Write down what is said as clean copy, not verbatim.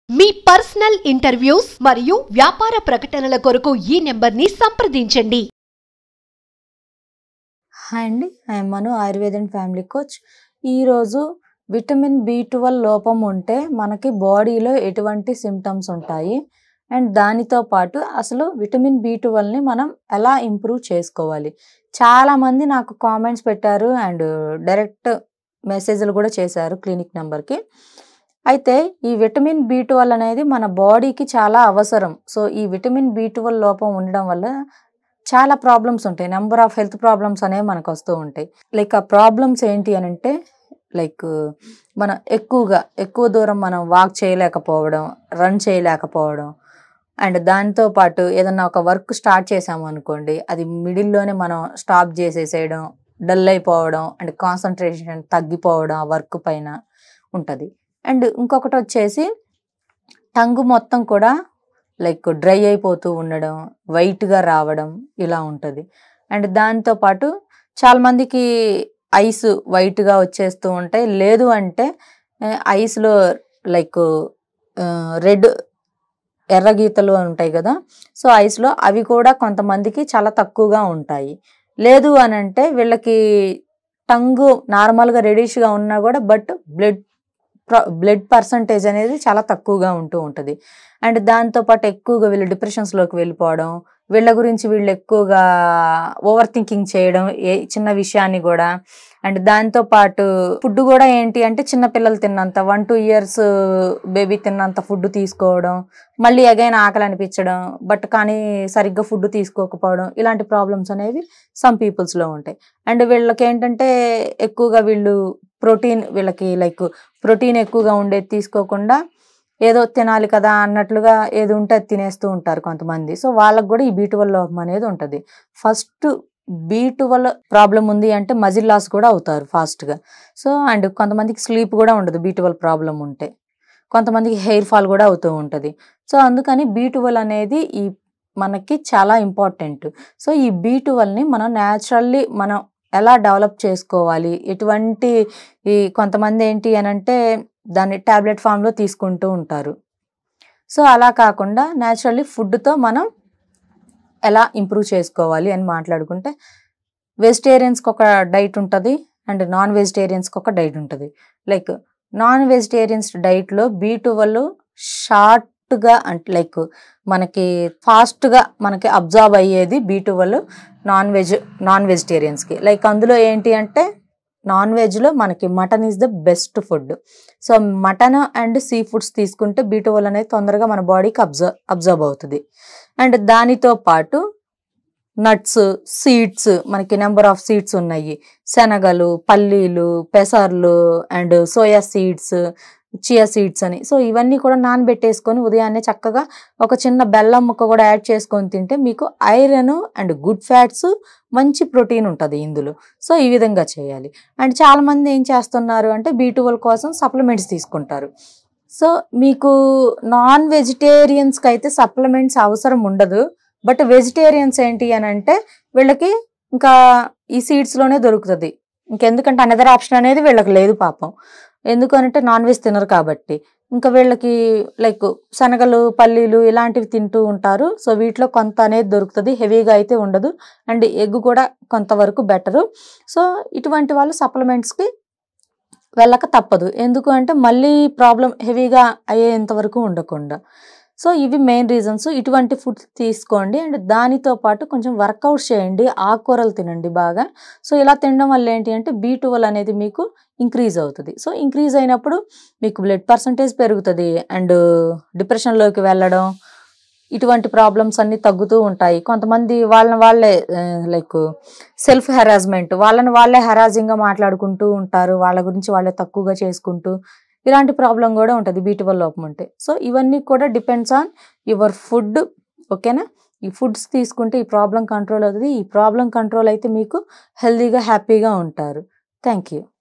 మీ personal interviews మరియు వ్యాపార ప్రకటనల కొరకు ఈ నెంబర్ని సంప్రదించండి. హాయ్ అండి, I'm Manu, Ayurveda and family coach. ఈరోజు విటమిన్ B12 లోపం ఉంటే మనకి బాడీలో ఎటువంటి సిమ్టమ్స్ ఉంటాయి అండ్ దానితో పాటు అసలు విటమిన్ B12ని మనం ఎలా ఇంప్రూవ్ చేసుకోవాలి. చాలామంది నాకు కామెంట్స్ పెట్టారు అండ్ డైరెక్ట్ మెసేజ్లు కూడా చేశారు క్లినిక్ నెంబర్కి. అయితే ఈ విటమిన్ B12 అనేది మన బాడీకి చాలా అవసరం. సో ఈ విటమిన్ B12 లోపం ఉండడం వల్ల చాలా ప్రాబ్లమ్స్ ఉంటాయి. నెంబర్ ఆఫ్ హెల్త్ ప్రాబ్లమ్స్ అనేవి మనకు వస్తూ ఉంటాయి. లైక్ ఆ ప్రాబ్లమ్స్ ఏంటి అని అంటే, లైక్ మనం ఎక్కువ దూరం మనం వాక్ చేయలేకపోవడం, రన్ చేయలేకపోవడం అండ్ దాంతోపాటు ఏదన్నా ఒక వర్క్ స్టార్ట్ చేసాము అనుకోండి, అది మిడిల్లోనే మనం స్టాప్ చేసేసేయడం, డల్ అయిపోవడం అండ్ కాన్సన్ట్రేషన్ తగ్గిపోవడం ఆ వర్క్ పైన ఉంటుంది. అండ్ ఇంకొకటి వచ్చేసి టంగ్ మొత్తం కూడా లైక్ డ్రై అయిపోతూ ఉండడం, వైట్గా రావడం ఇలా ఉంటుంది. అండ్ దాంతోపాటు చాలామందికి ఐస్ వైట్గా వచ్చేస్తూ ఉంటాయి. లేదు అంటే ఐస్లో లైక్ రెడ్ ఎర్ర గీతలు ఉంటాయి కదా, సో ఐస్లో అవి కూడా కొంతమందికి చాలా తక్కువగా ఉంటాయి. లేదు అని అంటే వీళ్ళకి టంగు నార్మల్గా రెడిష్గా ఉన్నా కూడా బట్ బ్లడ్ పర్సంటేజ్ అనేది చాలా తక్కువగా ఉంటూ ఉంటుంది. అండ్ దాంతోపాటు ఎక్కువగా వీళ్ళు డిప్రెషన్స్లోకి వెళ్ళిపోవడం, వీళ్ళ గురించి వీళ్ళు ఎక్కువగా ఓవర్ థింకింగ్ చేయడం ఏ చిన్న విషయాన్ని కూడా. అండ్ దాంతోపాటు ఫుడ్ కూడా ఏంటి అంటే చిన్నపిల్లలు తిన్నంత 1-2 years బేబీ తిన్నంత ఫుడ్ తీసుకోవడం, మళ్ళీ అగైన్ ఆకలి అనిపించడం బట్ కానీ సరిగ్గా ఫుడ్ తీసుకోకపోవడం, ఇలాంటి ప్రాబ్లమ్స్ అనేవి సమ్ పీపుల్స్లో ఉంటాయి. అండ్ వీళ్ళకి ఏంటంటే ఎక్కువగా వీళ్ళకి లైక్ ప్రోటీన్ ఎక్కువగా ఉండేది తీసుకోకుండా ఏదో తినాలి కదా అన్నట్లుగా ఏది ఉంటే అది తినేస్తూ ఉంటారు కొంతమంది. సో వాళ్ళకు కూడా ఈ B12 లోపం అనేది ఉంటుంది. ఫస్ట్ B12 ప్రాబ్లం ఉంది అంటే మజిల్ లాస్ కూడా అవుతారు ఫాస్ట్గా. సో అండ్ కొంతమందికి స్లీప్ కూడా ఉండదు B12 ప్రాబ్లం ఉంటే, కొంతమందికి హెయిర్ ఫాల్ కూడా అవుతూ ఉంటుంది. సో అందుకని B12 అనేది మనకి చాలా ఇంపార్టెంట్. సో ఈ B12ని మనం న్యాచురల్లీ మనం ఎలా డెవలప్ చేసుకోవాలి, ఎటువంటి కొంతమంది ఏంటి అని అంటే దాన్ని ట్యాబ్లెట్ ఫామ్లో తీసుకుంటూ ఉంటారు. సో అలా కాకుండా న్యాచురల్లీ ఫుడ్తో మనం ఎలా ఇంప్రూవ్ చేసుకోవాలి అని మాట్లాడుకుంటే, వెజిటేరియన్స్కి ఒక డైట్ ఉంటుంది అండ్ నాన్ వెజిటేరియన్స్కి ఒక డైట్ ఉంటుంది. లైక్ నాన్ వెజిటేరియన్స్ డైట్లో B12 షార్ట్గా అంటే లైక్ మనకి ఫాస్ట్గా మనకి అబ్జార్బ్ అయ్యేది B12 నాన్ వెజిటేరియన్స్కి. లైక్ అందులో ఏంటి అంటే నాన్ వెజ్లో మనకి mutton is the best food. So mutton and sea foods తీసుకుంటే B12 అనేది తొందరగా మన బాడీకి అబ్జర్బ్ అవుతుంది. అండ్ దానితో పాటు నట్స్, సీడ్స్, మనకి నెంబర్ ఆఫ్ సీడ్స్ ఉన్నాయి. శనగలు, పల్లీలు, పెసర్లు and soya seeds, chia seeds అని. సో ఇవన్నీ కూడా నానబెట్టేసుకొని ఉదయాన్నే చక్కగా ఒక చిన్న బెల్లం ముక్క కూడా యాడ్ చేసుకొని తింటే మీకు ఐరన్ అండ్ గుడ్ ఫ్యాట్స్, మంచి ప్రోటీన్ ఉంటుంది ఇందులో. సో ఈ విధంగా చేయాలి. అండ్ చాలామంది ఏం చేస్తున్నారు అంటే B12 కోసం సప్లిమెంట్స్ తీసుకుంటారు. సో మీకు నాన్ వెజిటేరియన్స్కి అయితే సప్లిమెంట్స్ అవసరం ఉండదు. బట్ వెజిటేరియన్స్ ఏంటి అని అంటే వీళ్ళకి ఇంకా ఈ సీడ్స్లోనే దొరుకుతుంది. ఇంకెందుకంటే అనదర్ ఆప్షన్ అనేది వీళ్ళకి లేదు పాపం. ఎందుకనంటే నాన్ వెజ్ తినరు కాబట్టి. ఇంకా వీళ్ళకి లైక్ శనగలు, పల్లీలు ఇలాంటివి తింటూ ఉంటారు. సో వీటిలో కొంత అనేది దొరుకుతుంది, హెవీగా అయితే ఉండదు. అండ్ ఎగ్ కూడా కొంతవరకు బెటరు. సో ఇటువంటి వాళ్ళు సప్లిమెంట్స్కి వెళ్ళక తప్పదు. ఎందుకు అంటే మళ్ళీ ప్రాబ్లం హెవీగా అయ్యేంత వరకు ఉండకుండా. సో ఇవి మెయిన్ రీజన్స్. ఇటువంటి ఫుడ్ తీసుకోండి అండ్ దానితో పాటు కొంచెం వర్కౌట్ చేయండి, ఆకుకూరలు తినండి బాగా. సో ఇలా తినడం వల్ల ఏంటి అంటే B12 అనేది మీకు ఇంక్రీజ్ అవుతుంది. సో ఇంక్రీజ్ అయినప్పుడు మీకు బ్లడ్ పర్సంటేజ్ పెరుగుతుంది అండ్ డిప్రెషన్లోకి వెళ్ళడం, ఇటువంటి ప్రాబ్లమ్స్ అన్నీ తగ్గుతూ ఉంటాయి. కొంతమంది వాళ్ళే లైక్ సెల్ఫ్ హెరాస్మెంట్, వాళ్ళే హెరాజింగ్గా మాట్లాడుకుంటూ ఉంటారు, వాళ్ళ గురించి వాళ్ళే తక్కువగా చేసుకుంటూ, ఇలాంటి ప్రాబ్లం కూడా ఉంటుంది B12 లోపం ఉంటే. సో ఇవన్నీ కూడా డిపెండ్స్ ఆన్ యువర్ ఫుడ్. ఓకేనా? ఈ ఫుడ్స్ తీసుకుంటే ఈ ప్రాబ్లం కంట్రోల్ అవుతుంది. ఈ ప్రాబ్లం కంట్రోల్ అయితే మీకు హెల్తీగా హ్యాపీగా ఉంటారు. Thank you.